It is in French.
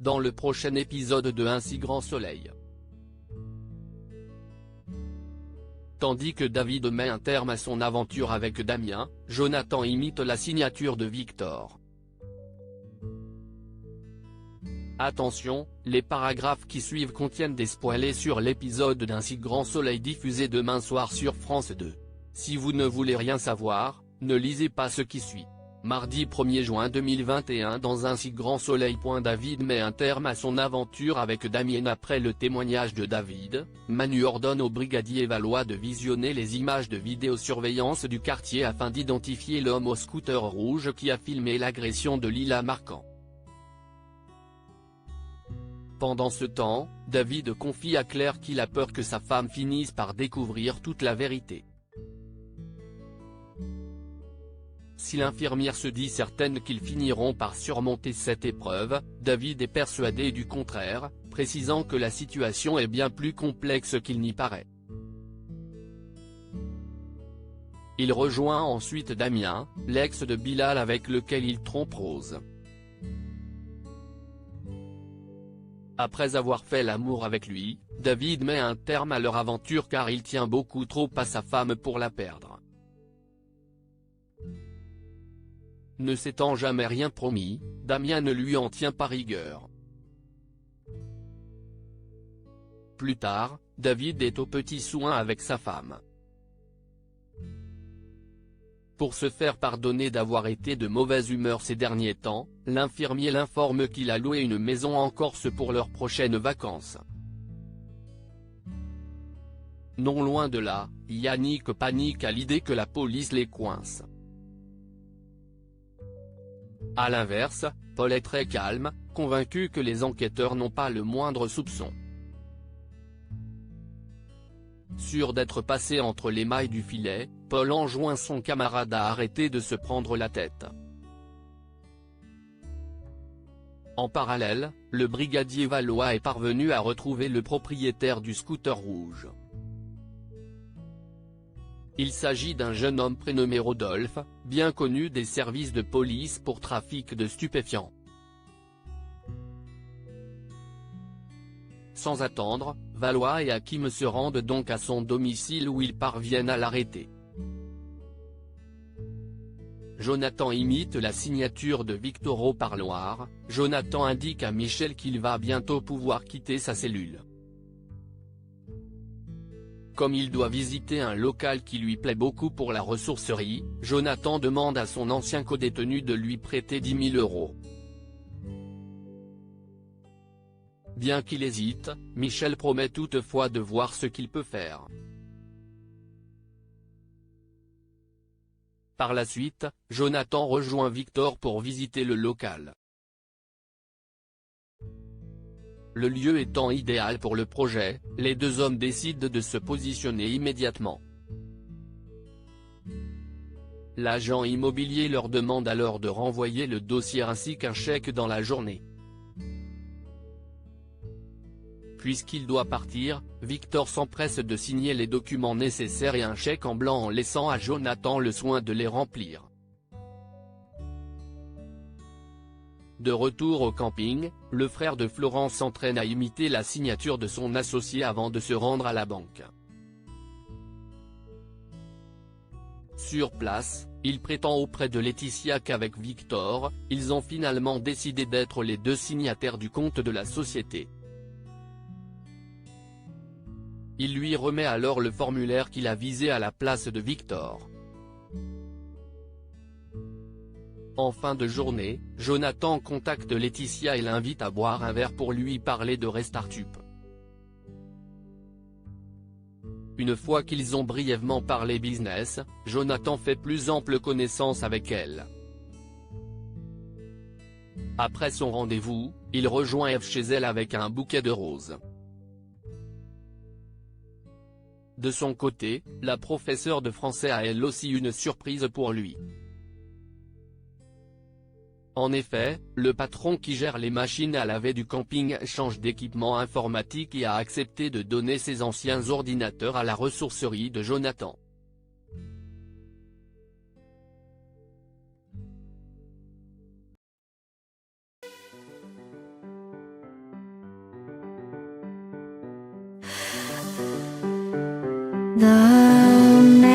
dans le prochain épisode de Un si grand soleil. Tandis que David met un terme à son aventure avec Damien, Jonathan imite la signature de Victor. Attention, les paragraphes qui suivent contiennent des spoilers sur l'épisode d'Un si grand soleil diffusé demain soir sur France 2. Si vous ne voulez rien savoir, ne lisez pas ce qui suit. Mardi 1er juin 2021 dans Un si grand soleil. David met un terme à son aventure avec Damien. Après le témoignage de David, Manu ordonne au brigadier Valois de visionner les images de vidéosurveillance du quartier afin d'identifier l'homme au scooter rouge qui a filmé l'agression de Lila Marquand. Pendant ce temps, David confie à Claire qu'il a peur que sa femme finisse par découvrir toute la vérité. Si l'infirmière se dit certaine qu'ils finiront par surmonter cette épreuve, David est persuadé du contraire, précisant que la situation est bien plus complexe qu'il n'y paraît. Il rejoint ensuite Damien, l'ex de Bilal avec lequel il trompe Rose. Après avoir fait l'amour avec lui, David met un terme à leur aventure car il tient beaucoup trop à sa femme pour la perdre. Ne s'étant jamais rien promis, Damien ne lui en tient pas rigueur. Plus tard, David est aux petits soins avec sa femme. Pour se faire pardonner d'avoir été de mauvaise humeur ces derniers temps, l'infirmier l'informe qu'il a loué une maison en Corse pour leurs prochaines vacances. Non loin de là, Yannick panique à l'idée que la police les coince. A l'inverse, Paul est très calme, convaincu que les enquêteurs n'ont pas le moindre soupçon. Sûr d'être passé entre les mailles du filet, Paul enjoint son camarade à arrêter de se prendre la tête. En parallèle, le brigadier Valois est parvenu à retrouver le propriétaire du scooter rouge. Il s'agit d'un jeune homme prénommé Rodolphe, bien connu des services de police pour trafic de stupéfiants. Sans attendre, Valois et Hakim se rendent donc à son domicile où ils parviennent à l'arrêter. Jonathan imite la signature de Victor au parloir. Jonathan indique à Michel qu'il va bientôt pouvoir quitter sa cellule. Comme il doit visiter un local qui lui plaît beaucoup pour la ressourcerie, Jonathan demande à son ancien codétenu de lui prêter 10 000 €. Bien qu'il hésite, Michel promet toutefois de voir ce qu'il peut faire. Par la suite, Jonathan rejoint Victor pour visiter le local. Le lieu étant idéal pour le projet, les deux hommes décident de se positionner immédiatement. L'agent immobilier leur demande alors de renvoyer le dossier ainsi qu'un chèque dans la journée. Puisqu'il doit partir, Victor s'empresse de signer les documents nécessaires et un chèque en blanc en laissant à Jonathan le soin de les remplir. De retour au camping, le frère de Florence s'entraîne à imiter la signature de son associé avant de se rendre à la banque. Sur place, il prétend auprès de Laetitia qu'avec Victor, ils ont finalement décidé d'être les deux signataires du compte de la société. Il lui remet alors le formulaire qu'il a visé à la place de Victor. En fin de journée, Jonathan contacte Laetitia et l'invite à boire un verre pour lui parler de Restartup. Une fois qu'ils ont brièvement parlé business, Jonathan fait plus ample connaissance avec elle. Après son rendez-vous, il rejoint Eve chez elle avec un bouquet de roses. De son côté, la professeure de français a elle aussi une surprise pour lui. En effet, le patron qui gère les machines à laver du camping change d'équipement informatique et a accepté de donner ses anciens ordinateurs à la ressourcerie de Jonathan. The